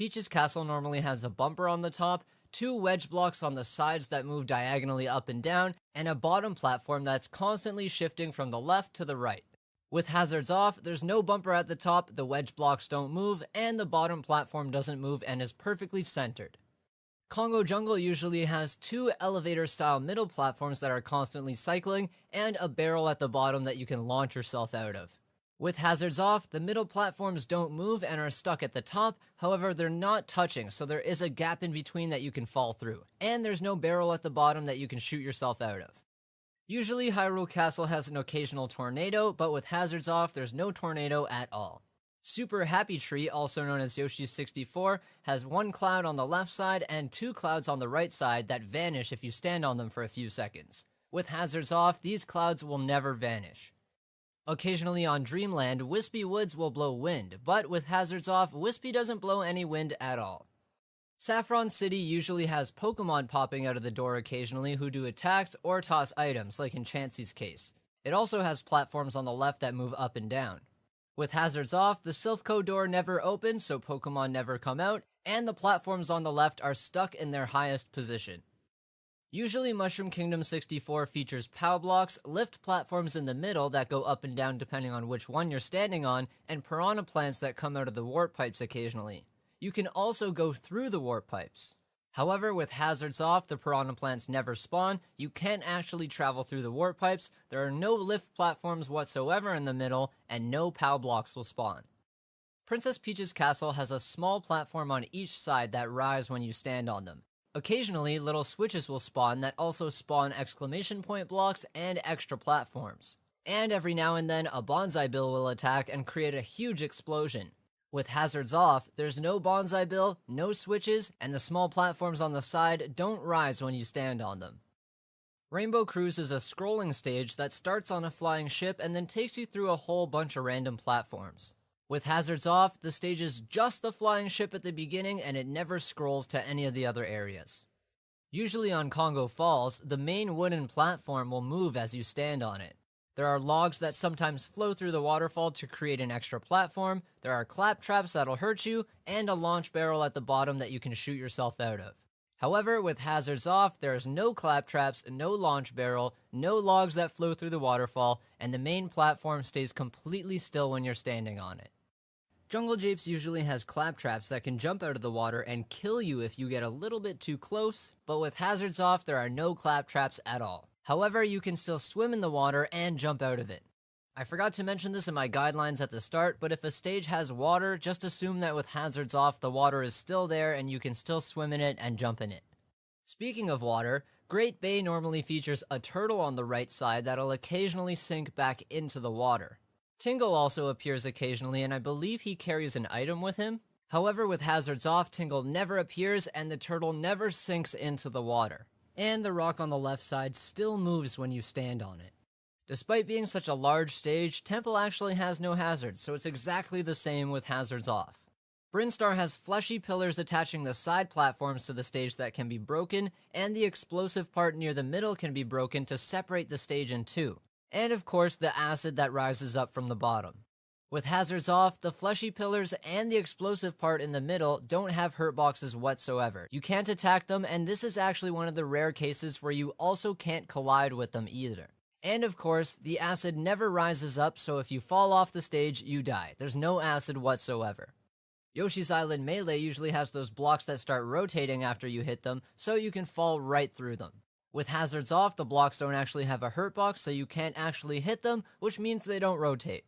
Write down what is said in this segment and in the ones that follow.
Peach's castle normally has a bumper on the top, 2 wedge blocks on the sides that move diagonally up and down, and a bottom platform that's constantly shifting from the left to the right. With hazards off, there's no bumper at the top, the wedge blocks don't move, and the bottom platform doesn't move and is perfectly centered. Congo Jungle usually has 2 elevator-style middle platforms that are constantly cycling, and a barrel at the bottom that you can launch yourself out of. With hazards off, the middle platforms don't move and are stuck at the top, however they're not touching, so there is a gap in between that you can fall through, and there's no barrel at the bottom that you can shoot yourself out of. Usually Hyrule Castle has an occasional tornado, but with hazards off, there's no tornado at all. Super Happy Tree, also known as Yoshis 64, has 1 cloud on the left side and 2 clouds on the right side that vanish if you stand on them for a few seconds. With hazards off, these clouds will never vanish. Occasionally on Dreamland, Wispy Woods will blow wind, but with hazards off, Wispy doesn't blow any wind at all. Saffron City usually has Pokemon popping out of the door occasionally who do attacks or toss items, like in Chansey's case. It also has platforms on the left that move up and down. With hazards off, the Silphco door never opens, so Pokemon never come out, and the platforms on the left are stuck in their highest position. Usually Mushroom Kingdom 64 features POW blocks, lift platforms in the middle that go up and down depending on which one you're standing on, and Piranha Plants that come out of the warp pipes occasionally. You can also go through the warp pipes. However, with hazards off, the Piranha Plants never spawn, you can't actually travel through the warp pipes, there are no lift platforms whatsoever in the middle, and no POW blocks will spawn. Princess Peach's castle has a small platform on each side that rise when you stand on them. Occasionally, little switches will spawn that also spawn exclamation point blocks and extra platforms. And every now and then, a Bonsai Bill will attack and create a huge explosion. With hazards off, there's no Bonsai Bill, no switches, and the small platforms on the side don't rise when you stand on them. Rainbow Cruise is a scrolling stage that starts on a flying ship and then takes you through a whole bunch of random platforms. With hazards off, the stage is just the flying ship at the beginning and it never scrolls to any of the other areas. Usually on Congo Falls, the main wooden platform will move as you stand on it. There are logs that sometimes flow through the waterfall to create an extra platform, there are clap traps that'll hurt you, and a launch barrel at the bottom that you can shoot yourself out of. However, with hazards off, there is no clap traps, no launch barrel, no logs that flow through the waterfall, and the main platform stays completely still when you're standing on it. Jungle Japes usually has clap traps that can jump out of the water and kill you if you get a little bit too close, but with hazards off, there are no clap traps at all. However, you can still swim in the water and jump out of it. I forgot to mention this in my guidelines at the start, but if a stage has water, just assume that with hazards off, the water is still there and you can still swim in it and jump in it. Speaking of water, Great Bay normally features a turtle on the right side that'll occasionally sink back into the water. Tingle also appears occasionally, and I believe he carries an item with him. However, with hazards off, Tingle never appears and the turtle never sinks into the water. And the rock on the left side still moves when you stand on it. Despite being such a large stage, Temple actually has no hazards, so it's exactly the same with hazards off. Brinstar has fleshy pillars attaching the side platforms to the stage that can be broken, and the explosive part near the middle can be broken to separate the stage in two. And of course, the acid that rises up from the bottom. With hazards off, the fleshy pillars and the explosive part in the middle don't have hurt boxes whatsoever. You can't attack them, and this is actually one of the rare cases where you also can't collide with them either. And of course, the acid never rises up, so if you fall off the stage, you die. There's no acid whatsoever. Yoshi's Island Melee usually has those blocks that start rotating after you hit them, so you can fall right through them. With hazards off, the blocks don't actually have a hurt box, so you can't actually hit them, which means they don't rotate.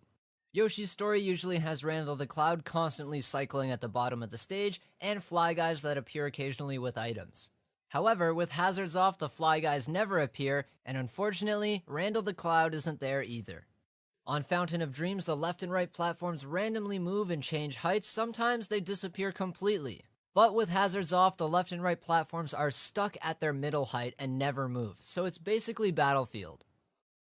Yoshi's Story usually has Randall the Cloud constantly cycling at the bottom of the stage, and Fly Guys that appear occasionally with items. However, with hazards off, the Fly Guys never appear, and unfortunately, Randall the Cloud isn't there either. On Fountain of Dreams, the left and right platforms randomly move and change heights, sometimes they disappear completely. But with hazards off, the left and right platforms are stuck at their middle height and never move, so it's basically Battlefield.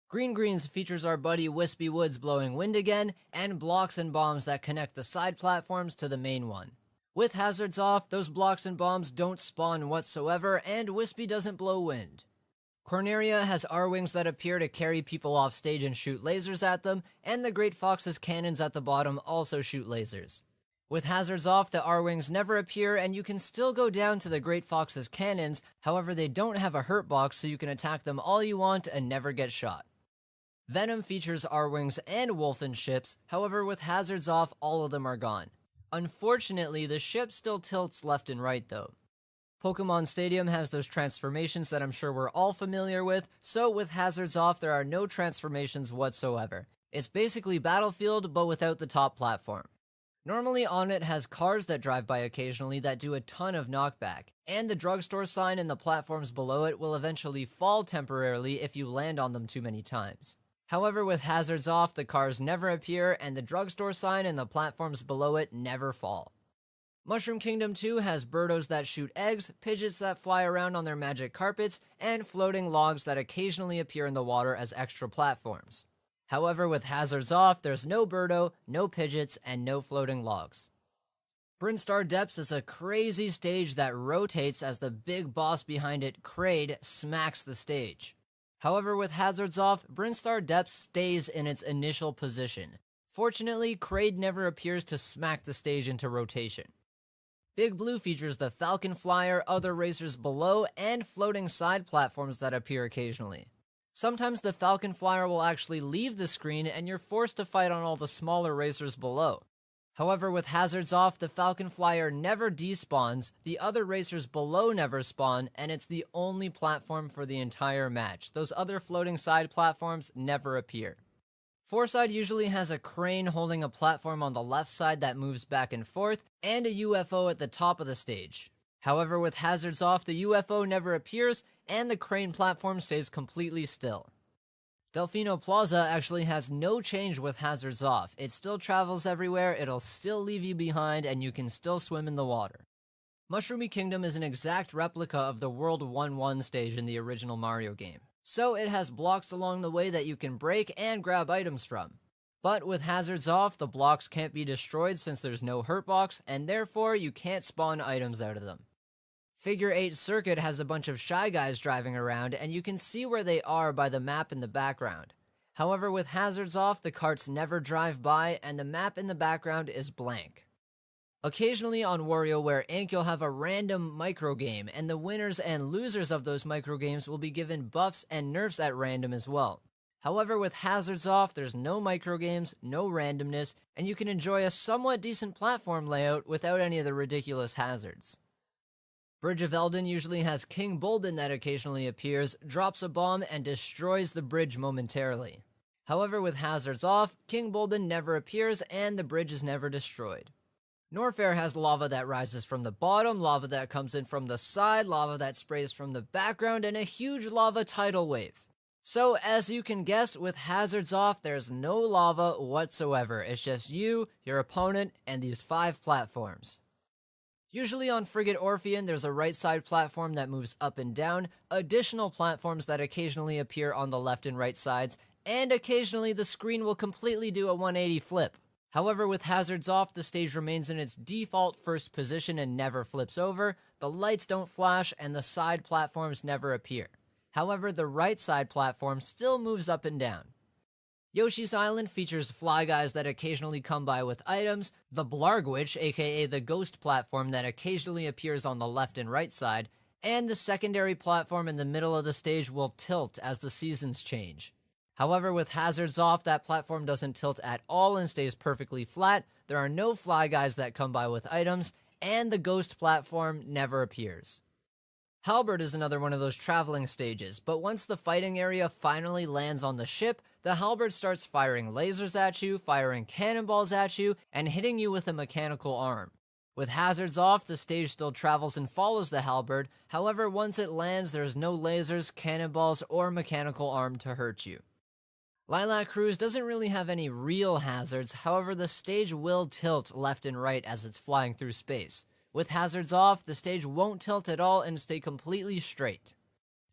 Green Greens features our buddy Wispy Woods blowing wind again, and blocks and bombs that connect the side platforms to the main one. With hazards off, those blocks and bombs don't spawn whatsoever, and Wispy doesn't blow wind. Corneria has R-Wings that appear to carry people off stage and shoot lasers at them, and the Great Fox's cannons at the bottom also shoot lasers. With hazards off, the R-Wings never appear, and you can still go down to the Great Fox's cannons, however they don't have a hurt box so you can attack them all you want and never get shot. Venom features R-Wings and Wolfen ships, however with hazards off, all of them are gone. Unfortunately, the ship still tilts left and right though. Pokemon Stadium has those transformations that I'm sure we're all familiar with, so with hazards off, there are no transformations whatsoever. It's basically Battlefield, but without the top platform. Normally on it has cars that drive by occasionally that do a ton of knockback, and the drugstore sign and the platforms below it will eventually fall temporarily if you land on them too many times. However, with hazards off, the cars never appear, and the drugstore sign and the platforms below it never fall. Mushroom Kingdom 2 has Birdos that shoot eggs, Pidgeots that fly around on their magic carpets, and floating logs that occasionally appear in the water as extra platforms. However, with hazards off, there's no Birdo, no Pidgeots, and no floating logs. Brinstar Depths is a crazy stage that rotates as the big boss behind it, Kraid, smacks the stage. However, with hazards off, Brinstar Depths stays in its initial position. Fortunately, Kraid never appears to smack the stage into rotation. Big Blue features the Falcon Flyer, other racers below, and floating side platforms that appear occasionally. Sometimes the Falcon Flyer will actually leave the screen and you're forced to fight on all the smaller racers below. However, with hazards off, the Falcon Flyer never despawns, the other racers below never spawn, and it's the only platform for the entire match. Those other floating side platforms never appear. Fourside usually has a crane holding a platform on the left side that moves back and forth, and a UFO at the top of the stage. However, with hazards off, the UFO never appears, and the crane platform stays completely still. Delfino Plaza actually has no change with hazards off. It still travels everywhere, it'll still leave you behind, and you can still swim in the water. Mushroomy Kingdom is an exact replica of the World 1-1 stage in the original Mario game. So it has blocks along the way that you can break and grab items from. But with hazards off, the blocks can't be destroyed since there's no hurt box, and therefore you can't spawn items out of them. Figure 8 Circuit has a bunch of Shy Guys driving around, and you can see where they are by the map in the background. However, with hazards off, the carts never drive by, and the map in the background is blank. Occasionally on WarioWare Inc. you'll have a random microgame, and the winners and losers of those microgames will be given buffs and nerfs at random as well. However, with hazards off, there's no microgames, no randomness, and you can enjoy a somewhat decent platform layout without any of the ridiculous hazards. Bridge of Elden usually has King Bulbin that occasionally appears, drops a bomb, and destroys the bridge momentarily. However, with hazards off, King Bulbin never appears and the bridge is never destroyed. Norfair has lava that rises from the bottom, lava that comes in from the side, lava that sprays from the background, and a huge lava tidal wave. So, as you can guess, with hazards off, there's no lava whatsoever. It's just you, your opponent, and these 5 platforms. Usually on Frigate Orpheon, there's a right side platform that moves up and down, additional platforms that occasionally appear on the left and right sides, and occasionally the screen will completely do a 180 flip. However, with hazards off, the stage remains in its default first position and never flips over, the lights don't flash, and the side platforms never appear. However, the right side platform still moves up and down. Yoshis Island features Fly Guys that occasionally come by with items, the Blargwitch, aka the ghost platform that occasionally appears on the left and right side, and the secondary platform in the middle of the stage will tilt as the seasons change. However, with hazards off, that platform doesn't tilt at all and stays perfectly flat, there are no Fly Guys that come by with items, and the ghost platform never appears. Halbert is another one of those traveling stages, but once the fighting area finally lands on the ship, the Halbert starts firing lasers at you, firing cannonballs at you, and hitting you with a mechanical arm. With hazards off, the stage still travels and follows the Halbert, however once it lands there's no lasers, cannonballs, or mechanical arm to hurt you. Lilac Cruise doesn't really have any real hazards, however the stage will tilt left and right as it's flying through space. With hazards off, the stage won't tilt at all and stay completely straight.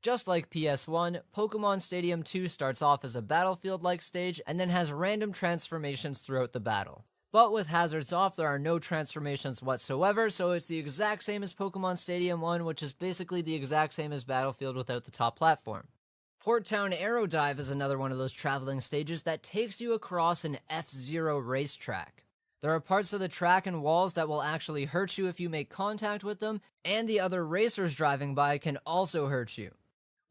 Just like PS1, Pokemon Stadium 2 starts off as a battlefield-like stage and then has random transformations throughout the battle. But with hazards off, there are no transformations whatsoever, so it's the exact same as Pokemon Stadium 1, which is basically the exact same as Battlefield without the top platform. Port Town Aerodive is another one of those traveling stages that takes you across an F-Zero racetrack. There are parts of the track and walls that will actually hurt you if you make contact with them, and the other racers driving by can also hurt you.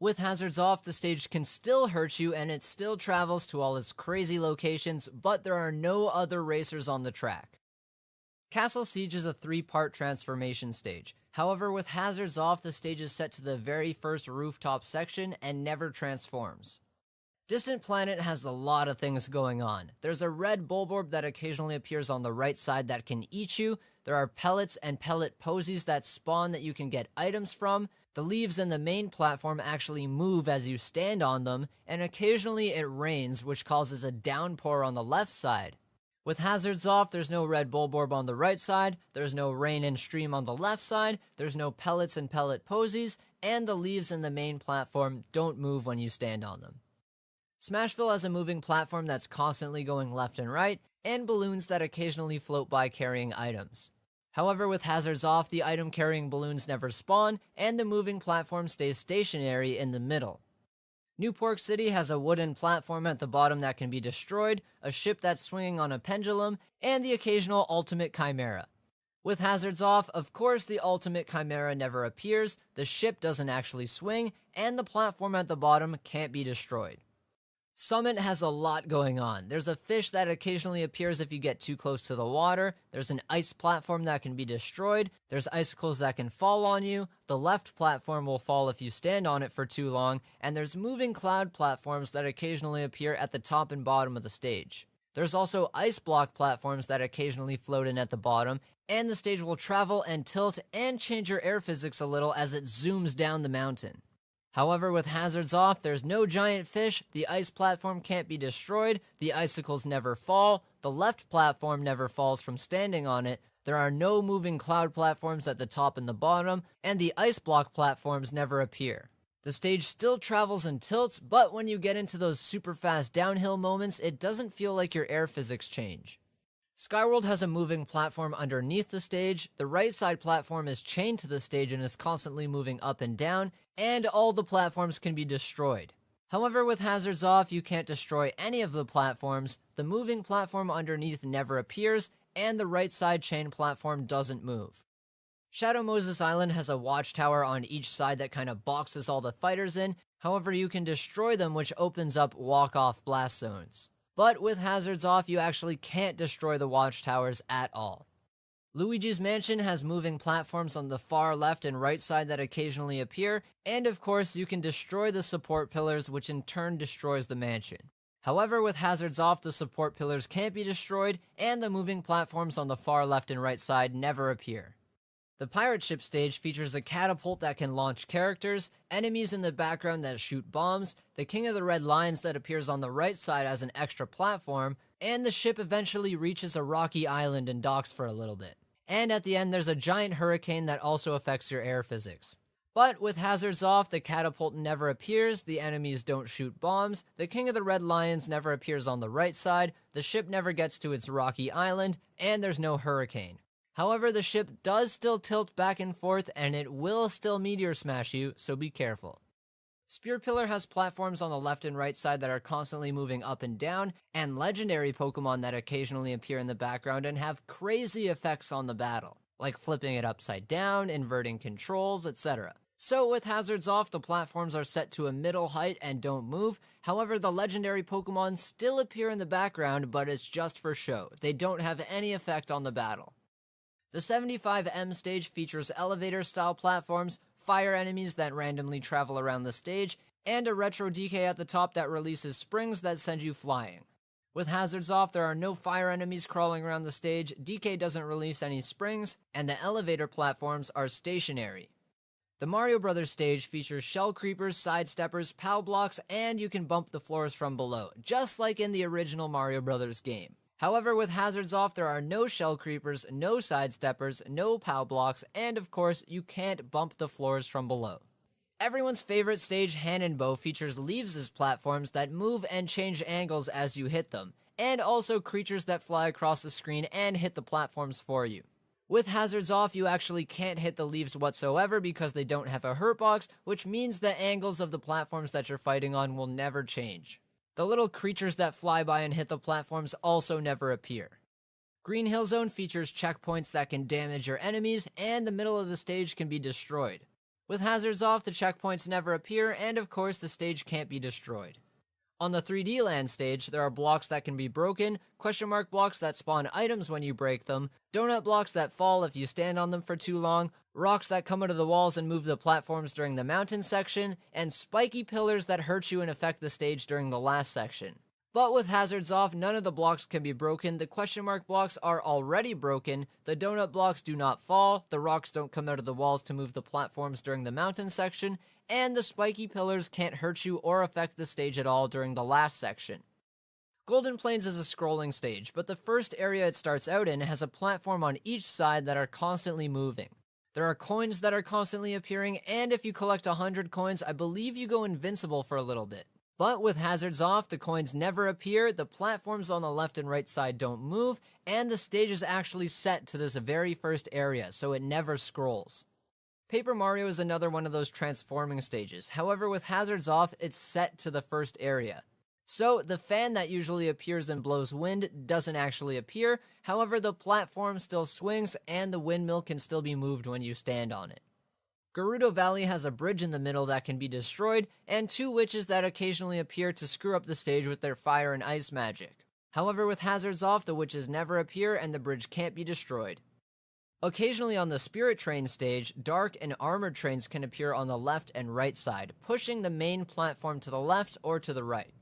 With hazards off, the stage can still hurt you and it still travels to all its crazy locations, but there are no other racers on the track. Castle Siege is a 3-part transformation stage. However, with hazards off, the stage is set to the very first rooftop section and never transforms. Distant Planet has a lot of things going on. There's a red bulborb that occasionally appears on the right side that can eat you. There are pellets and pellet posies that spawn that you can get items from. The leaves in the main platform actually move as you stand on them, and occasionally it rains, which causes a downpour on the left side. With hazards off, there's no red bulborb on the right side, there's no rain and stream on the left side, there's no pellets and pellet posies, and the leaves in the main platform don't move when you stand on them. Smashville has a moving platform that's constantly going left and right, and balloons that occasionally float by carrying items. However, with hazards off, the item-carrying balloons never spawn, and the moving platform stays stationary in the middle. New Pork City has a wooden platform at the bottom that can be destroyed, a ship that's swinging on a pendulum, and the occasional ultimate chimera. With hazards off, of course the ultimate chimera never appears, the ship doesn't actually swing, and the platform at the bottom can't be destroyed. Sumit has a lot going on. There's a fish that occasionally appears if you get too close to the water, there's an ice platform that can be destroyed, there's icicles that can fall on you, the left platform will fall if you stand on it for too long, and there's moving cloud platforms that occasionally appear at the top and bottom of the stage. There's also ice block platforms that occasionally float in at the bottom, and the stage will travel and tilt and change your air physics a little as it zooms down the mountain. However, with hazards off, there's no giant fish, the ice platform can't be destroyed, the icicles never fall, the left platform never falls from standing on it, there are no moving cloud platforms at the top and the bottom, and the ice block platforms never appear. The stage still travels and tilts, but when you get into those super fast downhill moments, it doesn't feel like your air physics change. Skyworld has a moving platform underneath the stage, the right side platform is chained to the stage and is constantly moving up and down, and all the platforms can be destroyed. However, with hazards off, you can't destroy any of the platforms, the moving platform underneath never appears, and the right side chain platform doesn't move. Shadow Moses Island has a watchtower on each side that kind of boxes all the fighters in, however you can destroy them, which opens up walk-off blast zones. But with hazards off, you actually can't destroy the watchtowers at all. Luigi's Mansion has moving platforms on the far left and right side that occasionally appear, and of course you can destroy the support pillars, which in turn destroys the mansion. However, with hazards off, the support pillars can't be destroyed, and the moving platforms on the far left and right side never appear. The pirate ship stage features a catapult that can launch characters, enemies in the background that shoot bombs, the King of the Red Lions that appears on the right side as an extra platform, and the ship eventually reaches a rocky island and docks for a little bit. And at the end there's a giant hurricane that also affects your air physics. But with hazards off, the catapult never appears, the enemies don't shoot bombs, the King of the Red Lions never appears on the right side, the ship never gets to its rocky island, and there's no hurricane. However, the ship does still tilt back and forth, and it will still meteor smash you, so be careful. Spear Pillar has platforms on the left and right side that are constantly moving up and down, and legendary Pokemon that occasionally appear in the background and have crazy effects on the battle, like flipping it upside down, inverting controls, etc. So with hazards off, the platforms are set to a middle height and don't move, however the legendary Pokemon still appear in the background, but it's just for show. They don't have any effect on the battle. The 75M stage features elevator-style platforms, fire enemies that randomly travel around the stage, and a retro DK at the top that releases springs that send you flying. With hazards off, there are no fire enemies crawling around the stage, DK doesn't release any springs, and the elevator platforms are stationary. The Mario Bros. Stage features shell creepers, sidesteppers, POW blocks, and you can bump the floors from below, just like in the original Mario Bros. Game. However, with hazards off, there are no shell creepers, no sidesteppers, no POW blocks, and of course, you can't bump the floors from below. Everyone's favorite stage, Hand and Bow, features leaves as platforms that move and change angles as you hit them, and also creatures that fly across the screen and hit the platforms for you. With hazards off, you actually can't hit the leaves whatsoever because they don't have a hurt box, which means the angles of the platforms that you're fighting on will never change. The little creatures that fly by and hit the platforms also never appear. Green Hill Zone features checkpoints that can damage your enemies, and the middle of the stage can be destroyed. With hazards off, the checkpoints never appear, and of course the stage can't be destroyed. On the 3D land stage, there are blocks that can be broken, question mark blocks that spawn items when you break them, donut blocks that fall if you stand on them for too long, rocks that come out of the walls and move the platforms during the mountain section, and spiky pillars that hurt you and affect the stage during the last section. But with hazards off, none of the blocks can be broken, the question mark blocks are already broken, the donut blocks do not fall, the rocks don't come out of the walls to move the platforms during the mountain section, and the spiky pillars can't hurt you or affect the stage at all during the last section. Golden Plains is a scrolling stage, but the first area it starts out in has a platform on each side that are constantly moving. There are coins that are constantly appearing, and if you collect 100 coins, I believe you go invincible for a little bit. But with hazards off, the coins never appear, the platforms on the left and right side don't move, and the stage is actually set to this very first area, so it never scrolls. Paper Mario is another one of those transforming stages, however with hazards off, it's set to the first area. So the fan that usually appears and blows wind doesn't actually appear, however the platform still swings and the windmill can still be moved when you stand on it. Gerudo Valley has a bridge in the middle that can be destroyed, and 2 witches that occasionally appear to screw up the stage with their fire and ice magic. However, with hazards off, the witches never appear and the bridge can't be destroyed. Occasionally on the Spirit Train stage, dark and armored trains can appear on the left and right side, pushing the main platform to the left or to the right.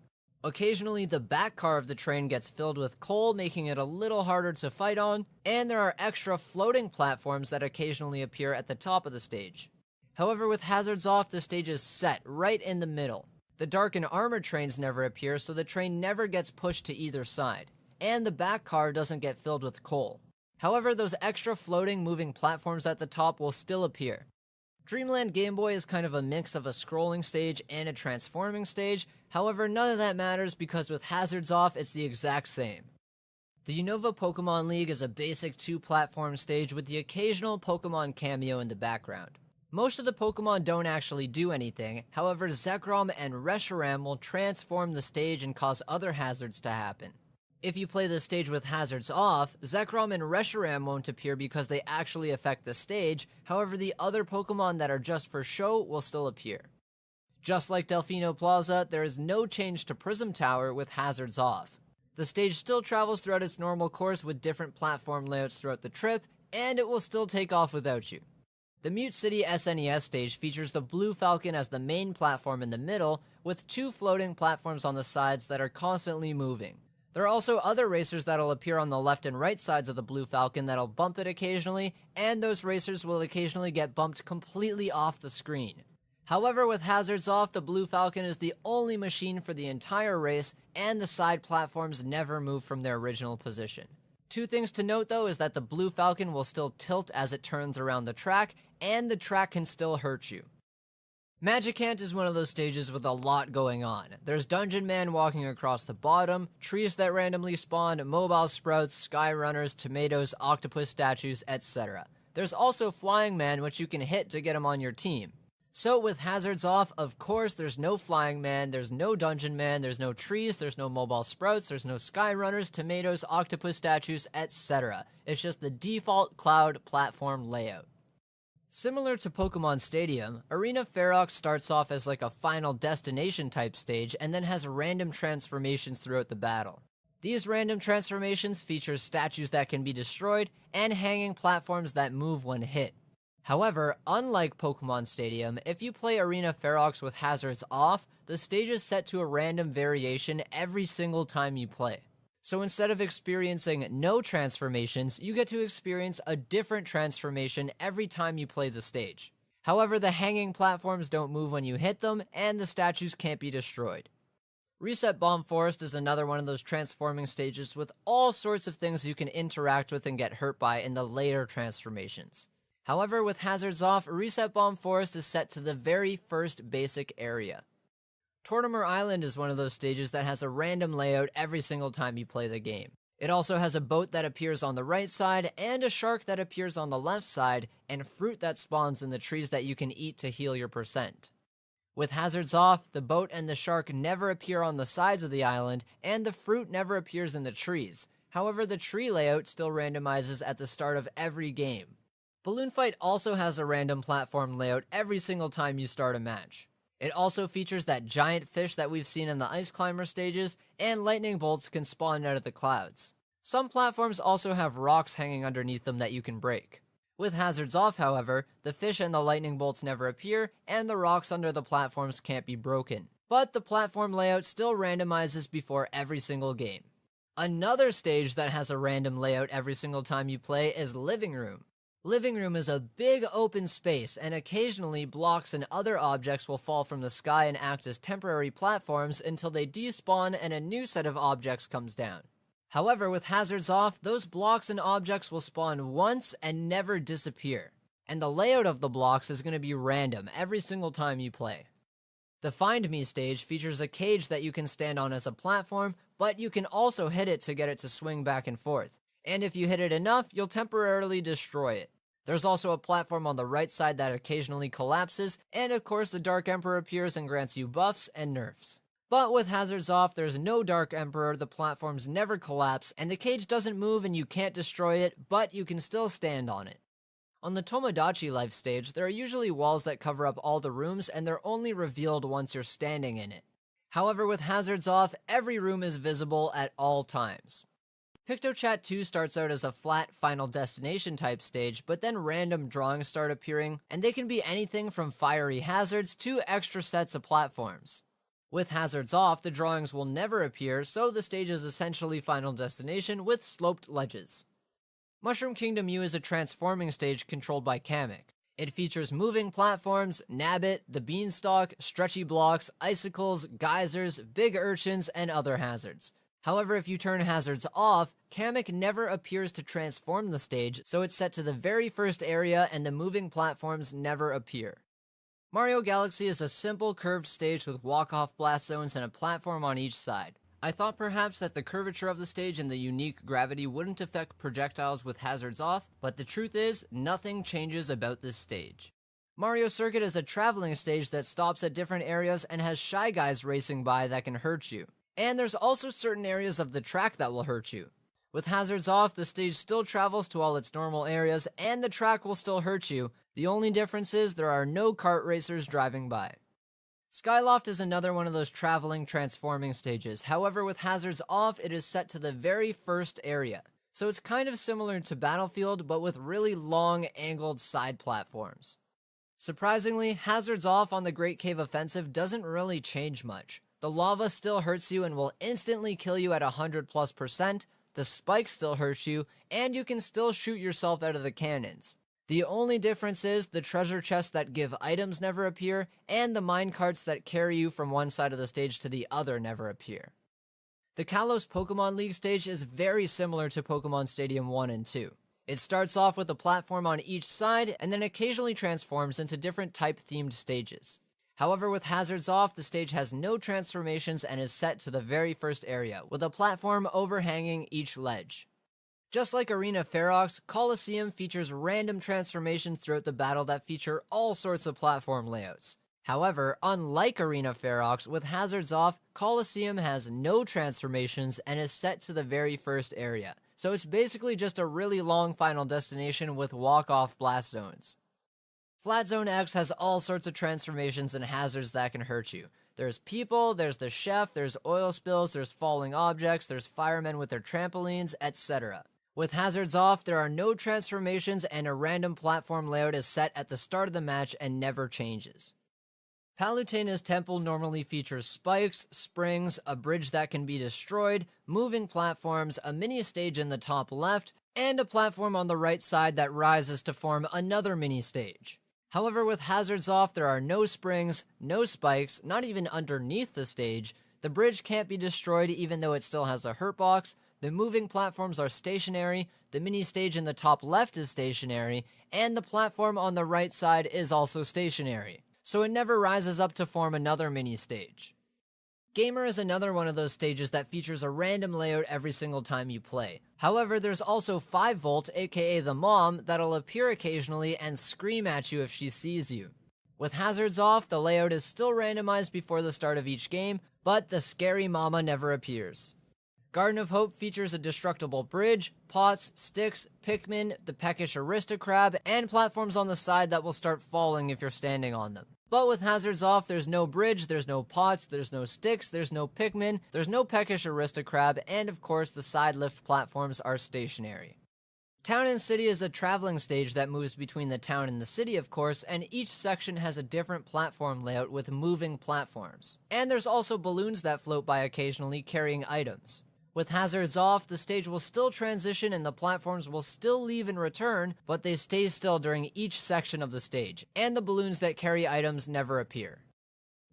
Occasionally, the back car of the train gets filled with coal, making it a little harder to fight on, and there are extra floating platforms that occasionally appear at the top of the stage. However, with hazards off, the stage is set right in the middle. The dark and armored trains never appear, so the train never gets pushed to either side, and the back car doesn't get filled with coal. However, those extra floating moving platforms at the top will still appear. Dreamland Game Boy is kind of a mix of a scrolling stage and a transforming stage, however none of that matters because with hazards off, it's the exact same. The Unova Pokemon League is a basic 2-platform stage with the occasional Pokemon cameo in the background. Most of the Pokemon don't actually do anything, however Zekrom and Reshiram will transform the stage and cause other hazards to happen. If you play the stage with hazards off, Zekrom and Reshiram won't appear because they actually affect the stage, however the other Pokemon that are just for show will still appear. Just like Delfino Plaza, there is no change to Prism Tower with hazards off. The stage still travels throughout its normal course with different platform layouts throughout the trip, and it will still take off without you. The Mute City SNES stage features the Blue Falcon as the main platform in the middle, with 2 floating platforms on the sides that are constantly moving. There are also other racers that'll appear on the left and right sides of the Blue Falcon that'll bump it occasionally, and those racers will occasionally get bumped completely off the screen. However, with hazards off, the Blue Falcon is the only machine for the entire race, and the side platforms never move from their original position. 2 things to note though is that the Blue Falcon will still tilt as it turns around the track, and the track can still hurt you. Magicant is one of those stages with a lot going on. There's Dungeon Man walking across the bottom, trees that randomly spawn, mobile sprouts, sky runners, tomatoes, octopus statues, etc. There's also Flying Man, which you can hit to get him on your team. So with hazards off, of course there's no Flying Man, there's no Dungeon Man, there's no trees, there's no mobile sprouts, there's no sky runners, tomatoes, octopus statues, etc. It's just the default cloud platform layout. Similar to Pokemon Stadium, Arena Ferox starts off as like a final destination type stage and then has random transformations throughout the battle. These random transformations feature statues that can be destroyed and hanging platforms that move when hit. However, unlike Pokemon Stadium, if you play Arena Ferox with hazards off, the stage is set to a random variation every single time you play. So instead of experiencing no transformations, you get to experience a different transformation every time you play the stage. However, the hanging platforms don't move when you hit them, and the statues can't be destroyed. Reset Bomb Forest is another one of those transforming stages with all sorts of things you can interact with and get hurt by in the later transformations. However, with hazards off, Reset Bomb Forest is set to the very first basic area. Tortimer Island is one of those stages that has a random layout every single time you play the game. It also has a boat that appears on the right side, and a shark that appears on the left side, and fruit that spawns in the trees that you can eat to heal your percent. With hazards off, the boat and the shark never appear on the sides of the island, and the fruit never appears in the trees. However, the tree layout still randomizes at the start of every game. Balloon Fight also has a random platform layout every single time you start a match. It also features that giant fish that we've seen in the Ice Climber stages, and lightning bolts can spawn out of the clouds. Some platforms also have rocks hanging underneath them that you can break. With hazards off, however, the fish and the lightning bolts never appear, and the rocks under the platforms can't be broken. But the platform layout still randomizes before every single game. Another stage that has a random layout every single time you play is Living Room. Living Room is a big open space, and occasionally blocks and other objects will fall from the sky and act as temporary platforms until they despawn and a new set of objects comes down. However, with hazards off, those blocks and objects will spawn once and never disappear. And the layout of the blocks is going to be random every single time you play. The Find Me stage features a cage that you can stand on as a platform, but you can also hit it to get it to swing back and forth. And if you hit it enough, you'll temporarily destroy it. There's also a platform on the right side that occasionally collapses, and of course the Dark Emperor appears and grants you buffs and nerfs. But with hazards off, there's no Dark Emperor, the platforms never collapse, and the cage doesn't move and you can't destroy it, but you can still stand on it. On the Tomodachi Life stage, there are usually walls that cover up all the rooms, and they're only revealed once you're standing in it. However, with hazards off, every room is visible at all times. PictoChat 2 starts out as a flat Final Destination type stage, but then random drawings start appearing, and they can be anything from fiery hazards to extra sets of platforms. With hazards off, the drawings will never appear, so the stage is essentially Final Destination with sloped ledges. Mushroom Kingdom U is a transforming stage controlled by Kamek. It features moving platforms, Nabbit, the Beanstalk, stretchy blocks, icicles, geysers, big urchins, and other hazards. However, if you turn hazards off, Kamek never appears to transform the stage, so it's set to the very first area and the moving platforms never appear. Mario Galaxy is a simple curved stage with walk-off blast zones and a platform on each side. I thought perhaps that the curvature of the stage and the unique gravity wouldn't affect projectiles with hazards off, but the truth is, nothing changes about this stage. Mario Circuit is a traveling stage that stops at different areas and has Shy Guys racing by that can hurt you. And there's also certain areas of the track that will hurt you. With hazards off, the stage still travels to all its normal areas, and the track will still hurt you. The only difference is there are no kart racers driving by. Skyloft is another one of those traveling, transforming stages. However, with hazards off, it is set to the very first area. So it's kind of similar to Battlefield, but with really long, angled side platforms. Surprisingly, hazards off on the Great Cave Offensive doesn't really change much. The lava still hurts you and will instantly kill you at 100+%, the spikes still hurt you, and you can still shoot yourself out of the cannons. The only difference is the treasure chests that give items never appear, and the minecarts that carry you from one side of the stage to the other never appear. The Kalos Pokemon League stage is very similar to Pokemon Stadium 1 and 2. It starts off with a platform on each side, and then occasionally transforms into different type-themed stages. However, with hazards off, the stage has no transformations and is set to the very first area, with a platform overhanging each ledge. Just like Arena Ferox, Colosseum features random transformations throughout the battle that feature all sorts of platform layouts. However, unlike Arena Ferox, with hazards off, Colosseum has no transformations and is set to the very first area, so it's basically just a really long Final Destination with walk-off blast zones. Flat Zone X has all sorts of transformations and hazards that can hurt you. There's people, there's the chef, there's oil spills, there's falling objects, there's firemen with their trampolines, etc. With hazards off, there are no transformations and a random platform layout is set at the start of the match and never changes. Palutenas Temple normally features spikes, springs, a bridge that can be destroyed, moving platforms, a mini stage in the top left, and a platform on the right side that rises to form another mini stage. However, with hazards off, there are no springs, no spikes, not even underneath the stage, the bridge can't be destroyed even though it still has a hurt box, the moving platforms are stationary, the mini stage in the top left is stationary, and the platform on the right side is also stationary, so it never rises up to form another mini stage. Gamer is another one of those stages that features a random layout every single time you play. However, there's also 5V, aka the mom, that'll appear occasionally and scream at you if she sees you. With hazards off, the layout is still randomized before the start of each game, but the scary mama never appears. Garden of Hope features a destructible bridge, pots, sticks, Pikmin, the peckish Aristocrab, and platforms on the side that will start falling if you're standing on them. But with hazards off, there's no bridge, there's no pots, there's no sticks, there's no Pikmin, there's no peckish Aristocrab, and of course the side lift platforms are stationary. Town and City is a traveling stage that moves between the town and the city, of course, and each section has a different platform layout with moving platforms. And there's also balloons that float by occasionally carrying items. With hazards off, the stage will still transition and the platforms will still leave and return, but they stay still during each section of the stage, and the balloons that carry items never appear.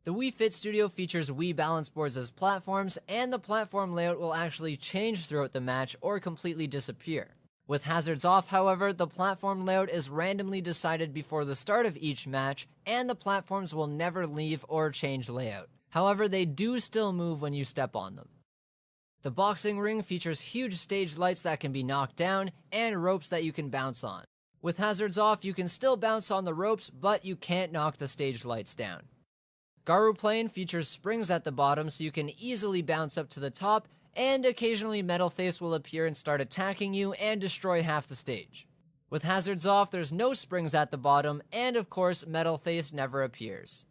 The Wii Fit Studio features Wii balance boards as platforms, and the platform layout will actually change throughout the match or completely disappear. With hazards off, however, the platform layout is randomly decided before the start of each match, and the platforms will never leave or change layout. However, they do still move when you step on them. The boxing ring features huge stage lights that can be knocked down, and ropes that you can bounce on. With hazards off, you can still bounce on the ropes, but you can't knock the stage lights down. Garu Plane features springs at the bottom so you can easily bounce up to the top, and occasionally Metal Face will appear and start attacking you and destroy half the stage. With hazards off, there's no springs at the bottom, and of course, Metal Face never appears.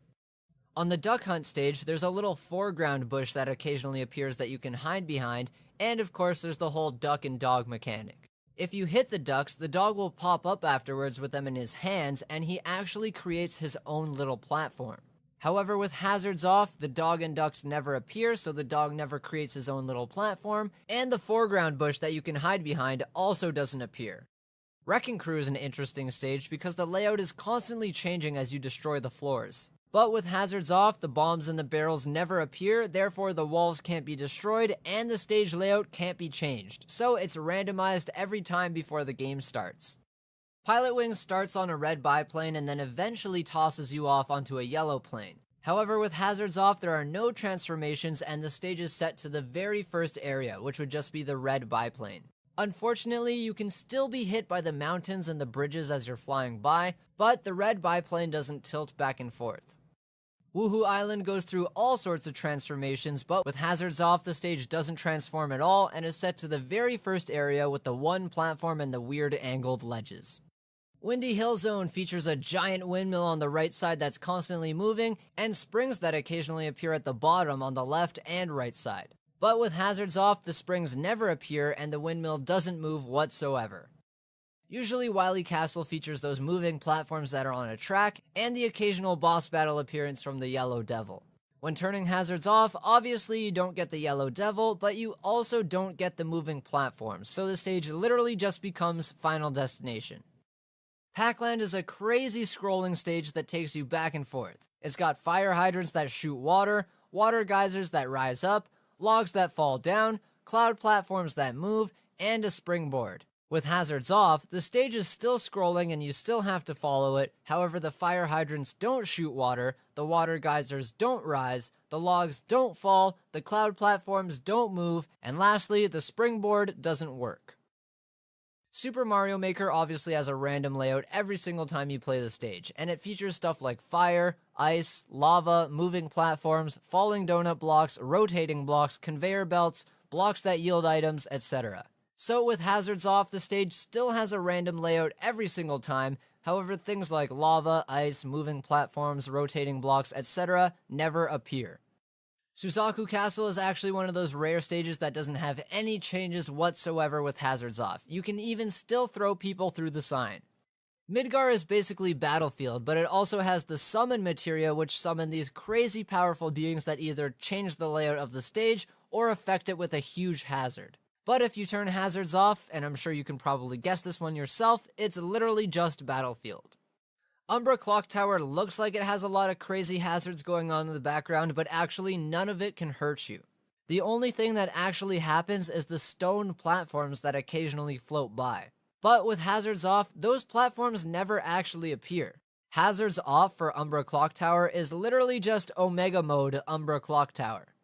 On the Duck Hunt stage, there's a little foreground bush that occasionally appears that you can hide behind, and of course there's the whole duck and dog mechanic. If you hit the ducks, the dog will pop up afterwards with them in his hands, and he actually creates his own little platform. However, with hazards off, the dog and ducks never appear, so the dog never creates his own little platform, and the foreground bush that you can hide behind also doesn't appear. Wrecking Crew is an interesting stage because the layout is constantly changing as you destroy the floors. But with hazards off, the bombs and the barrels never appear, therefore the walls can't be destroyed, and the stage layout can't be changed, so it's randomized every time before the game starts. Pilot Wing starts on a red biplane and then eventually tosses you off onto a yellow plane. However, with hazards off, there are no transformations and the stage is set to the very first area, which would just be the red biplane. Unfortunately, you can still be hit by the mountains and the bridges as you're flying by, but the red biplane doesn't tilt back and forth. Woohoo Island goes through all sorts of transformations, but with hazards off, the stage doesn't transform at all and is set to the very first area with the one platform and the weird angled ledges. Windy Hill Zone features a giant windmill on the right side that's constantly moving, and springs that occasionally appear at the bottom on the left and right side. But with hazards off, the springs never appear and the windmill doesn't move whatsoever. Usually Wily Castle features those moving platforms that are on a track, and the occasional boss battle appearance from the Yellow Devil. When turning hazards off, obviously you don't get the Yellow Devil, but you also don't get the moving platforms, so the stage literally just becomes Final Destination. Pacland is a crazy scrolling stage that takes you back and forth. It's got fire hydrants that shoot water, water geysers that rise up, logs that fall down, cloud platforms that move, and a springboard. With hazards off, the stage is still scrolling and you still have to follow it, however the fire hydrants don't shoot water, the water geysers don't rise, the logs don't fall, the cloud platforms don't move, and lastly, the springboard doesn't work. Super Mario Maker obviously has a random layout every single time you play the stage, and it features stuff like fire, ice, lava, moving platforms, falling donut blocks, rotating blocks, conveyor belts, blocks that yield items, etc. So with hazards off, the stage still has a random layout every single time, however things like lava, ice, moving platforms, rotating blocks, etc. never appear. Suzaku Castle is actually one of those rare stages that doesn't have any changes whatsoever with hazards off. You can even still throw people through the sign. Midgar is basically Battlefield, but it also has the summon materia which summon these crazy powerful beings that either change the layout of the stage or affect it with a huge hazard. But if you turn hazards off, and I'm sure you can probably guess this one yourself, it's literally just Battlefield. Umbra Clock Tower looks like it has a lot of crazy hazards going on in the background, but actually none of it can hurt you. The only thing that actually happens is the stone platforms that occasionally float by. But with hazards off, those platforms never actually appear. Hazards off for Umbra Clock Tower is literally just Omega Mode Umbra Clock Tower.